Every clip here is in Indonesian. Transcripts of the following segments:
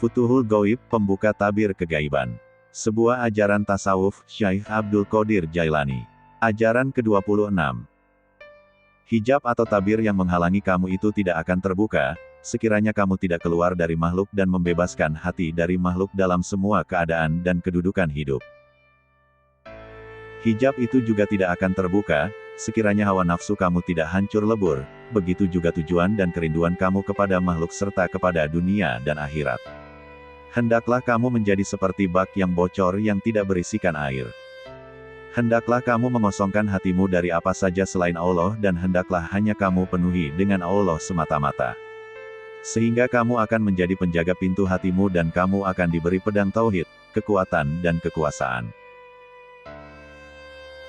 Futuhul Ghaib, pembuka tabir kegaiban. Sebuah ajaran tasawuf, Syekh Abdul Qadir Jailani. Ajaran ke-26. Hijab atau tabir yang menghalangi kamu itu tidak akan terbuka, sekiranya kamu tidak keluar dari makhluk dan membebaskan hati dari makhluk dalam semua keadaan dan kedudukan hidup. Hijab itu juga tidak akan terbuka, sekiranya hawa nafsu kamu tidak hancur lebur, begitu juga tujuan dan kerinduan kamu kepada makhluk serta kepada dunia dan akhirat. Hendaklah kamu menjadi seperti bak yang bocor yang tidak berisikan air. Hendaklah kamu mengosongkan hatimu dari apa saja selain Allah dan hendaklah hanya kamu penuhi dengan Allah semata-mata. Sehingga kamu akan menjadi penjaga pintu hatimu dan kamu akan diberi pedang tauhid, kekuatan dan kekuasaan.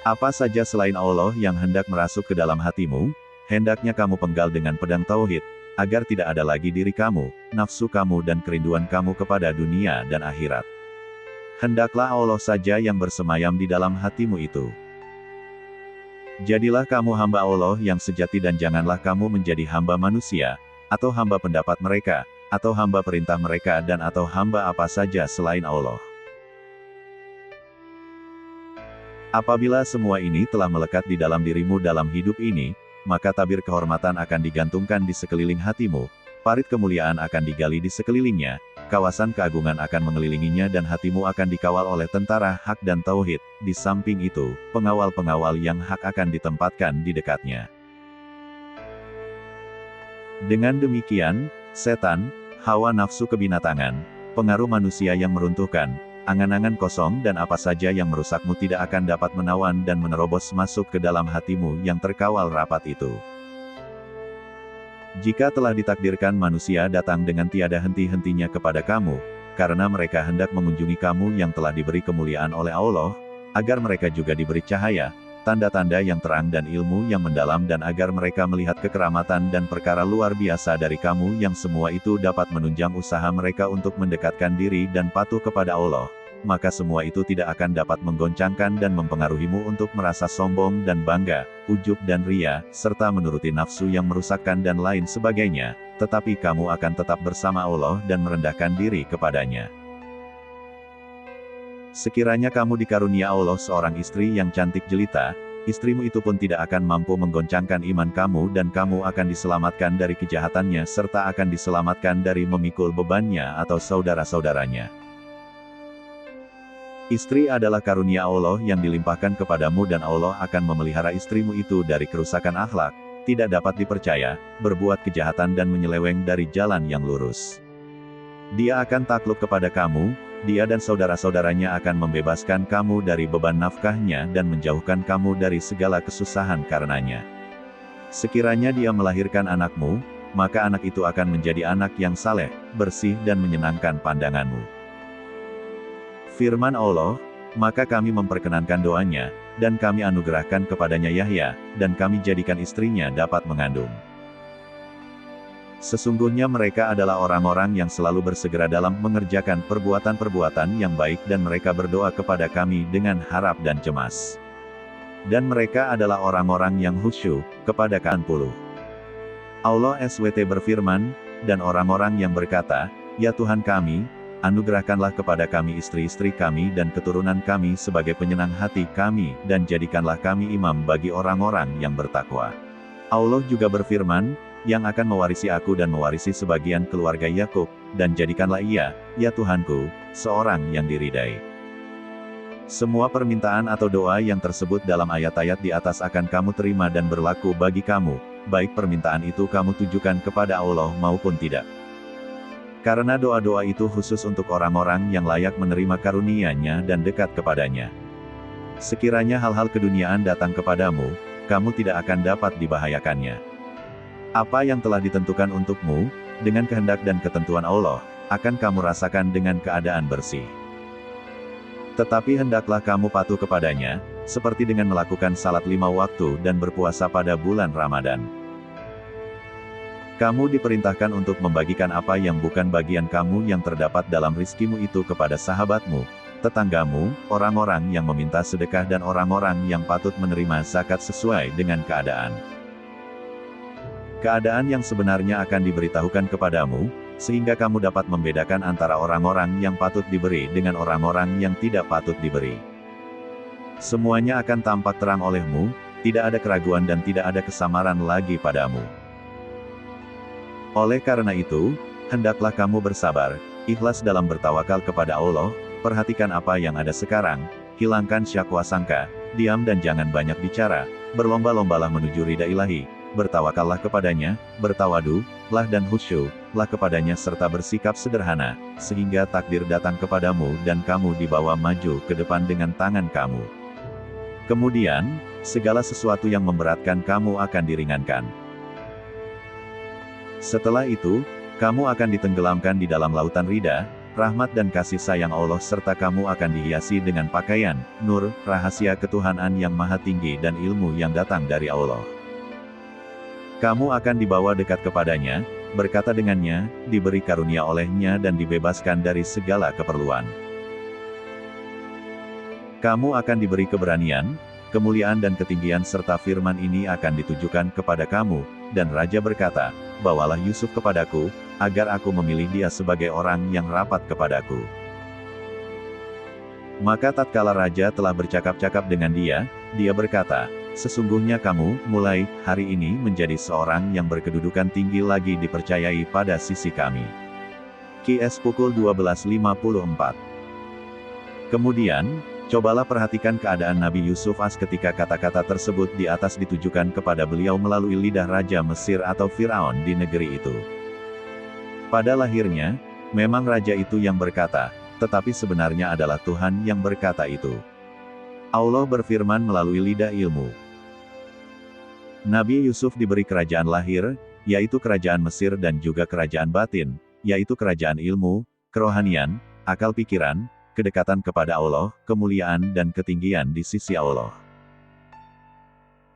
Apa saja selain Allah yang hendak merasuk ke dalam hatimu, hendaknya kamu penggal dengan pedang tauhid, agar tidak ada lagi diri kamu, nafsu kamu dan kerinduan kamu kepada dunia dan akhirat. Hendaklah Allah saja yang bersemayam di dalam hatimu itu. Jadilah kamu hamba Allah yang sejati dan janganlah kamu menjadi hamba manusia, atau hamba pendapat mereka, atau hamba perintah mereka dan atau hamba apa saja selain Allah. Apabila semua ini telah melekat di dalam dirimu dalam hidup ini, maka tabir kehormatan akan digantungkan di sekeliling hatimu, parit kemuliaan akan digali di sekelilingnya, kawasan keagungan akan mengelilinginya dan hatimu akan dikawal oleh tentara hak dan tauhid, di samping itu, pengawal-pengawal yang hak akan ditempatkan di dekatnya. Dengan demikian, setan, hawa nafsu kebinatangan, pengaruh manusia yang meruntuhkan, angan-angan kosong dan apa saja yang merusakmu tidak akan dapat menawan dan menerobos masuk ke dalam hatimu yang terkawal rapat itu. Jika telah ditakdirkan manusia datang dengan tiada henti-hentinya kepada kamu, karena mereka hendak mengunjungi kamu yang telah diberi kemuliaan oleh Allah, agar mereka juga diberi cahaya, tanda-tanda yang terang dan ilmu yang mendalam dan agar mereka melihat kekeramatan dan perkara luar biasa dari kamu yang semua itu dapat menunjang usaha mereka untuk mendekatkan diri dan patuh kepada Allah, maka semua itu tidak akan dapat menggoncangkan dan mempengaruhimu untuk merasa sombong dan bangga, ujub dan ria, serta menuruti nafsu yang merusakkan dan lain sebagainya, tetapi kamu akan tetap bersama Allah dan merendahkan diri kepadanya. Sekiranya kamu dikarunia Allah seorang istri yang cantik jelita, istrimu itu pun tidak akan mampu menggoncangkan iman kamu dan kamu akan diselamatkan dari kejahatannya serta akan diselamatkan dari memikul bebannya atau saudara-saudaranya. Istri adalah karunia Allah yang dilimpahkan kepadamu dan Allah akan memelihara istrimu itu dari kerusakan akhlak, tidak dapat dipercaya, berbuat kejahatan dan menyeleweng dari jalan yang lurus. Dia akan takluk kepada kamu, dia dan saudara-saudaranya akan membebaskan kamu dari beban nafkahnya dan menjauhkan kamu dari segala kesusahan karenanya. Sekiranya dia melahirkan anakmu, maka anak itu akan menjadi anak yang saleh, bersih dan menyenangkan pandanganmu. Firman Allah, maka kami memperkenankan doanya, dan kami anugerahkan kepadanya Yahya, dan kami jadikan istrinya dapat mengandung. Sesungguhnya mereka adalah orang-orang yang selalu bersegera dalam mengerjakan perbuatan-perbuatan yang baik dan mereka berdoa kepada kami dengan harap dan cemas. Dan mereka adalah orang-orang yang khusyuk kepada K10. Allah SWT berfirman, dan orang-orang yang berkata, Ya Tuhan kami, anugerahkanlah kepada kami istri-istri kami dan keturunan kami sebagai penyenang hati kami, dan jadikanlah kami imam bagi orang-orang yang bertakwa. Allah juga berfirman, yang akan mewarisi aku dan mewarisi sebagian keluarga Yakub, dan jadikanlah ia, ya Tuhanku, seorang yang diridai. Semua permintaan atau doa yang tersebut dalam ayat-ayat di atas akan kamu terima dan berlaku bagi kamu, baik permintaan itu kamu tujukan kepada Allah maupun tidak. Karena doa-doa itu khusus untuk orang-orang yang layak menerima karunia-Nya dan dekat kepadanya. Sekiranya hal-hal keduniaan datang kepadamu, kamu tidak akan dapat dibahayakannya. Apa yang telah ditentukan untukmu, dengan kehendak dan ketentuan Allah, akan kamu rasakan dengan keadaan bersih. Tetapi hendaklah kamu patuh kepadanya, seperti dengan melakukan salat 5 waktu dan berpuasa pada bulan Ramadan. Kamu diperintahkan untuk membagikan apa yang bukan bagian kamu yang terdapat dalam rizkimu itu kepada sahabatmu, tetanggamu, orang-orang yang meminta sedekah dan orang-orang yang patut menerima zakat sesuai dengan keadaan. Keadaan yang sebenarnya akan diberitahukan kepadamu, sehingga kamu dapat membedakan antara orang-orang yang patut diberi dengan orang-orang yang tidak patut diberi. Semuanya akan tampak terang olehmu, tidak ada keraguan dan tidak ada kesamaran lagi padamu. Oleh karena itu, hendaklah kamu bersabar, ikhlas dalam bertawakal kepada Allah, perhatikan apa yang ada sekarang, hilangkan syakwa sangka, diam dan jangan banyak bicara, berlomba-lombalah menuju ridha ilahi, bertawakallah kepadanya, bertawadu-lah dan khusyuk-lah kepadanya serta bersikap sederhana, sehingga takdir datang kepadamu dan kamu dibawa maju ke depan dengan tangan kamu. Kemudian, segala sesuatu yang memberatkan kamu akan diringankan. Setelah itu, kamu akan ditenggelamkan di dalam lautan ridha, rahmat dan kasih sayang Allah serta kamu akan dihiasi dengan pakaian, nur, rahasia ketuhanan yang maha tinggi dan ilmu yang datang dari Allah. Kamu akan dibawa dekat kepadanya, berkata dengannya, diberi karunia olehnya dan dibebaskan dari segala keperluan. Kamu akan diberi keberanian, kemuliaan dan ketinggian serta firman ini akan ditujukan kepada kamu, dan Raja berkata, bawalah Yusuf kepadaku, agar aku memilih dia sebagai orang yang rapat kepadaku. Maka tatkala Raja telah bercakap-cakap dengan dia berkata, sesungguhnya kamu, mulai hari ini menjadi seorang yang berkedudukan tinggi lagi dipercayai pada sisi kami. KS pukul 12.54. Kemudian, cobalah perhatikan keadaan Nabi Yusuf ketika kata-kata tersebut di atas ditujukan kepada beliau melalui lidah Raja Mesir atau Firaun di negeri itu. Pada lahirnya, memang Raja itu yang berkata, tetapi sebenarnya adalah Tuhan yang berkata itu. Allah berfirman melalui lidah ilmu. Nabi Yusuf diberi kerajaan lahir, yaitu kerajaan Mesir dan juga kerajaan batin, yaitu kerajaan ilmu, kerohanian, akal pikiran, kedekatan kepada Allah, kemuliaan dan ketinggian di sisi Allah.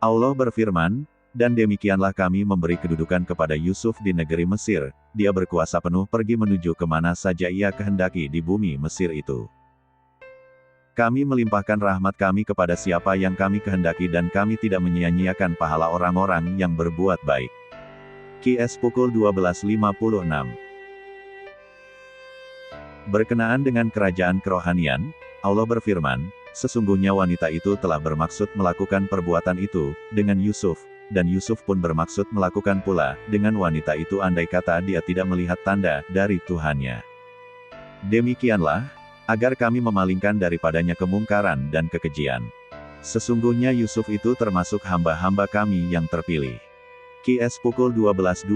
Allah berfirman, dan demikianlah kami memberi kedudukan kepada Yusuf di negeri Mesir, dia berkuasa penuh pergi menuju kemana saja ia kehendaki di bumi Mesir itu. Kami melimpahkan rahmat kami kepada siapa yang kami kehendaki dan kami tidak menyia-nyiakan pahala orang-orang yang berbuat baik. KS pukul 12.56. Berkenaan dengan kerajaan kerohanian, Allah berfirman, sesungguhnya wanita itu telah bermaksud melakukan perbuatan itu, dengan Yusuf, dan Yusuf pun bermaksud melakukan pula, dengan wanita itu andai kata dia tidak melihat tanda dari Tuhannya. Demikianlah, agar kami memalingkan daripadanya kemungkaran dan kekejian. Sesungguhnya Yusuf itu termasuk hamba-hamba kami yang terpilih. KS pukul 12.24.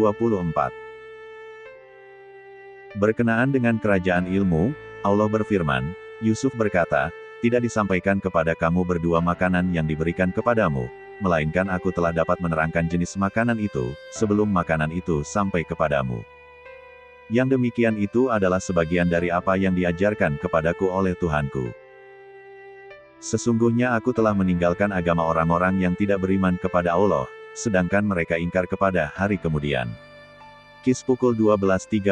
Berkenaan dengan kerajaan ilmu, Allah berfirman, Yusuf berkata, tidak disampaikan kepada kamu berdua makanan yang diberikan kepadamu, melainkan aku telah dapat menerangkan jenis makanan itu, sebelum makanan itu sampai kepadamu. Yang demikian itu adalah sebagian dari apa yang diajarkan kepadaku oleh Tuhanku. Sesungguhnya aku telah meninggalkan agama orang-orang yang tidak beriman kepada Allah, sedangkan mereka ingkar kepada hari kemudian. KIS pukul 12.37.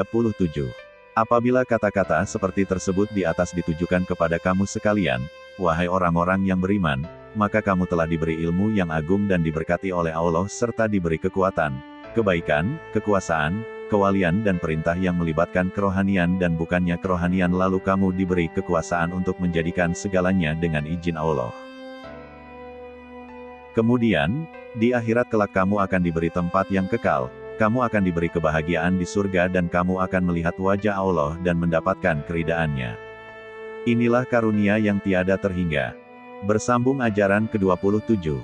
Apabila kata-kata seperti tersebut di atas ditujukan kepada kamu sekalian, wahai orang-orang yang beriman, maka kamu telah diberi ilmu yang agung dan diberkati oleh Allah serta diberi kekuatan, kebaikan, kekuasaan, kewalian dan perintah yang melibatkan kerohanian dan bukannya kerohanian lalu kamu diberi kekuasaan untuk menjadikan segalanya dengan izin Allah. Kemudian, di akhirat kelak kamu akan diberi tempat yang kekal, kamu akan diberi kebahagiaan di surga dan kamu akan melihat wajah Allah dan mendapatkan keridaannya. Inilah karunia yang tiada terhingga. Bersambung ajaran ke-27.